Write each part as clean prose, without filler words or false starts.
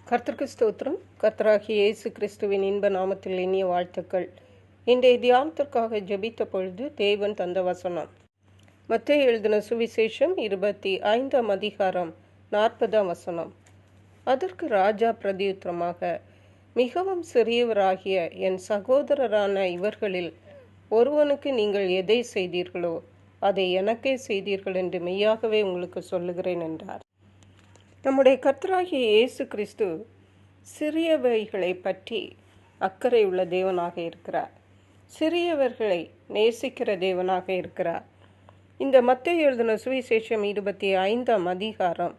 கர்த்தருக்கு ஸ்தோத்திரம். கர்த்தராகிய இயேசு கிறிஸ்துவின் இன்ப நாமத்தில் இனிய வாழ்த்துக்கள். இன்றைய தியானத்திற்காக ஜெபித்த பொழுது தேவன் தந்த வசனம் மத்தேயு எழுதின சுவிசேஷம் 25ஆம் அதிகாரம் 40ஆம் வசனம். அதற்கு ராஜா பிரதியுத்தரமாக, மிகவும் சிறியவராகிய என் சகோதரரான இவர்களில் ஒருவனுக்கு நீங்கள் எதை செய்தீர்களோ அதை எனக்கே செய்தீர்கள் என்று மெய்யாகவே உங்களுக்கு சொல்லுகிறேன் என்றார். நம்முடைய கர்த்தராகிய இயேசு கிறிஸ்து சிறியவைகளை பற்றி அக்கறை உள்ள தேவனாக இருக்கிறார். சிறியவர்களை நேசிக்கிற தேவனாக இருக்கிறார். இந்த மத்தேயு எழுதின சுவிசேஷம் 25ஆம் அதிகாரம்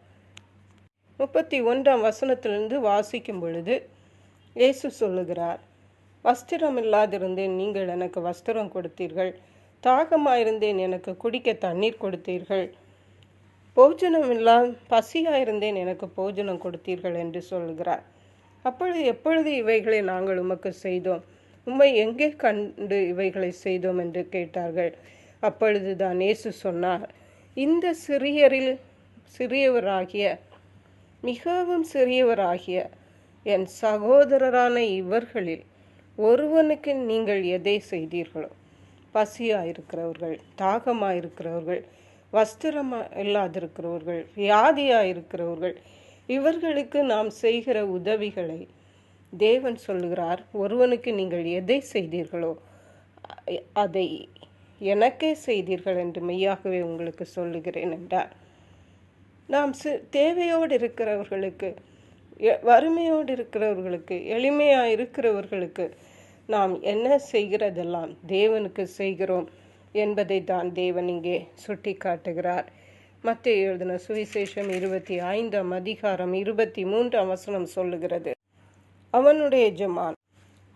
31ஆம் வசனத்திலிருந்து வாசிக்கும் பொழுது இயேசு சொல்லுகிறார், வஸ்திரம் இல்லாதிருந்தேன், நீங்கள் எனக்கு வஸ்திரம் கொடுத்தீர்கள். தாகமாயிருந்தேன், எனக்கு குடிக்க தண்ணீர் கொடுத்தீர்கள். போஜனம் பசியாயிருந்தேன், எனக்கு போஜனம் கொடுத்தீர்கள் என்று சொல்கிறார். அப்பொழுது எப்பொழுது இவைகளை நாங்கள் உமக்கு செய்தோம்? உம்மை எங்கே கண்டு இவைகளை செய்தோம் என்று கேட்டார்கள். அப்பொழுது தான் இயேசு சொன்னார், இந்த சிறியவராகிய மிகவும் சிறியவராகிய என் சகோதரரான இவர்களில் ஒருவனுக்கு நீங்கள் எதை செய்தீர்களோ, பசியாயிருக்கிறவர்கள், தாகமாயிருக்கிறவர்கள், வஸ்திரம் இல்லாதிருக்கிறவர்கள், வியாதியாயிருக்கிறவர்கள், இவர்களுக்கு நாம் செய்கிற உதவிகளை தேவன் சொல்லுகிறார், ஒருவனுக்கு நீங்கள் எதை செய்தீர்களோ அதை எனக்கே செய்தீர்கள் என்று மெய்யாகவே உங்களுக்கு சொல்லுகிறேன் என்றார். நாம் தேவையோடு இருக்கிறவர்களுக்கு, வறுமையோடு இருக்கிறவர்களுக்கு, எளிமையாக இருக்கிறவர்களுக்கு நாம் என்ன செய்கிறதெல்லாம் தேவனுக்கு செய்கிறோம் என்பதை தான் தேவன் இங்கே சுட்டி காட்டுகிறார். மத்தேயு எழுதின சுவிசேஷம் 25ஆம் அதிகாரம் 23ஆம் வசனம் சொல்லுகிறது, அவனுடைய எஜமான்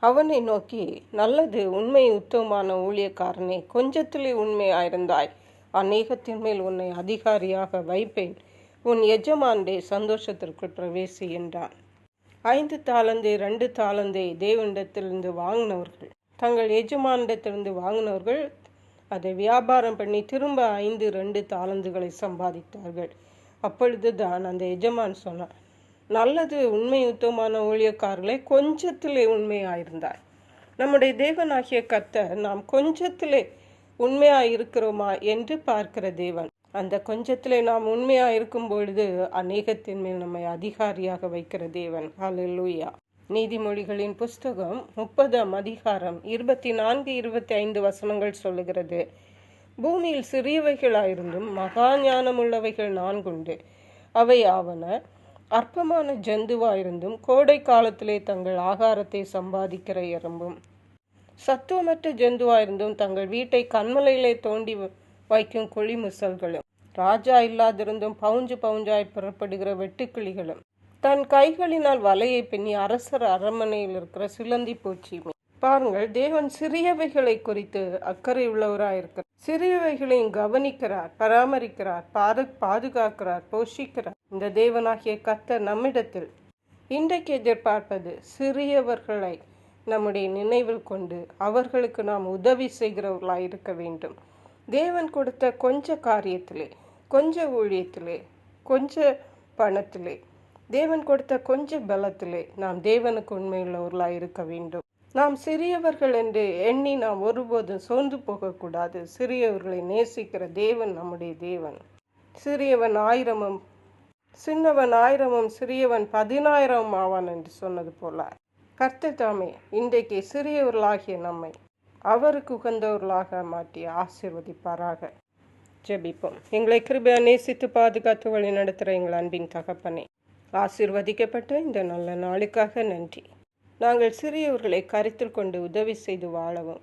அவனை நோக்கி, நல்லது, உண்மை உத்தமமான ஊழியக்காரனே, கொஞ்சத்திலே உண்மையாயிருந்தாய், அநேகத்தின் மேல் உன்னை அதிகாரியாக வைப்பேன், உன் எஜமானுடைய சந்தோஷத்திற்குள் பிரவேசி என்றான். 5 தாலந்து 2 தாலந்தை தேவனிடத்திலிருந்து வாங்கினவர்கள், தங்கள் எஜமானிடத்திலிருந்து வாங்கினவர்கள் அதை வியாபாரம் பண்ணி திரும்ப 2 தாலந்துகளை சம்பாதித்தார்கள். அப்பொழுது தான் அந்த எஜமான் சொன்னார், நல்லது, உண்மை உத்தமமான ஊழியக்காரர்களே, கொஞ்சத்திலே உண்மையாயிருந்தாய். நம்முடைய தேவனாகிய கர்த்தர் நாம் கொஞ்சத்திலே உண்மையாயிருக்கிறோமா என்று பார்க்கிற தேவன். அந்த கொஞ்சத்திலே நாம் உண்மையாயிருக்கும் பொழுது அநேகத்தின் மேல் நம்மை அதிகாரியாக வைக்கிற தேவன். ஹல்லேலூயா. நீதிமொழிகளின் புஸ்தகம் 30ஆம் அதிகாரம் 24-25 வசனங்கள் சொல்லுகிறது, பூமியில் சிறியவைகளாயிருந்தும் மகா ஞானமுள்ளவைகள் 4 உண்டு. அவை ஆவன, அற்பமான ஜந்துவாயிருந்தும் கோடை காலத்திலே தங்கள் ஆகாரத்தை சம்பாதிக்கிற எறும்பும், சத்துவமற்ற ஜந்துவாயிருந்தும் தங்கள் வீட்டை கண்மலையிலே தோண்டி வைக்கும் குழிமுசல்களும், ராஜா இல்லாதிருந்தும் பவுஞ்சு பவுஞ்சாய் புறப்படுகிற வெட்டுக்கிளிகளும், தன் கைகளினால் வலையை பின்னி அரசர் அரண்மனையில் இருக்கிற சிலந்தி பூச்சியுமே. பாருங்கள், தேவன் சிறியவைகளை குறித்து அக்கறை உள்ளவராயிருக்கிறார். சிறியவைகளையும் கவனிக்கிறார், பராமரிக்கிறார், பாதுகாக்கிறார், போஷிக்கிறார். இந்த தேவனாகிய கர்த்தர் நம்மிடத்தில் இன்றைக்கு எதிர்பார்ப்பது சிறியவர்களை நம்முடைய நினைவில் கொண்டு அவர்களுக்கு நாம் உதவி செய்கிறவர்களாய் இருக்க வேண்டும். தேவன் கொடுத்த கொஞ்ச காரியத்திலே, கொஞ்ச ஊழியத்திலே, கொஞ்ச பணத்திலே, தேவன் கொடுத்த கொஞ்ச பலத்திலே நாம் தேவனுக்கு உண்மையுள்ளவர்களாய் இருக்க வேண்டும். நாம் சிறியவர்கள் என்று எண்ணி நாம் ஒருபோதும் சோர்ந்து போகக்கூடாது. சிறியவர்களை நேசிக்கிற தேவன் நம்முடைய தேவன். சிறியவன் 1000-ம் சின்னவன் 1000-ம் சிறியவன் 10,000-ம் ஆவான் என்று சொன்னது போல கர்த்தர் தாமே இன்றைக்கு சிறியவர்களாகிய நம்மை அவருக்கு உகந்தவர்களாக மாற்றி ஆசீர்வதிப்பாராக. ஜெபிப்போம். எங்களை கிருபையா நேசித்து பாதுகாத்து வழி நடத்துகிற எங்கள் அன்பின் தகப்பனே, ஆசீர்வதிக்கப்பட்ட இந்த நல்ல நாளுக்காக நன்றி. நாங்கள் சிறியவர்களை கருத்தில் கொண்டு உதவி செய்து வாழவும்,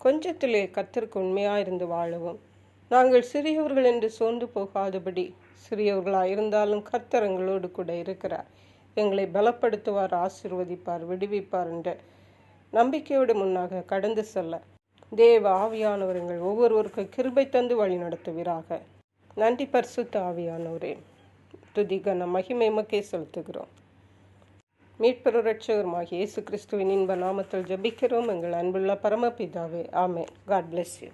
கொஞ்சத்திலே கர்த்தருக்கு உண்மையாயிருந்து வாழவும், நாங்கள் சிறியவர்கள் என்று சோர்ந்து போகாதபடி, சிறியவர்களாக இருந்தாலும் கர்த்தர் எங்களோடு கூட இருக்கிறார், எங்களை பலப்படுத்துவார், ஆசீர்வதிப்பார், விடுவிப்பார் என்ற நம்பிக்கையோடு முன்னாக கடந்து செல்ல தேவ ஆவியானவர் எங்கள் ஒவ்வொருவருக்கு கிருபை தந்து வழி நடத்துவீராக. நன்றி பரிசுத்த ஆவியானவரே. துதி கன மகிமை உமக்கே செலுத்துகிறோம். மீட்பெரும் இரட்சகருமாகிய இயேசு கிறிஸ்துவின் இன்ப நாமத்தில் ஜெபிக்கிறோம் எங்கள் அன்புள்ள பரமபிதாவே. ஆமென். God bless you.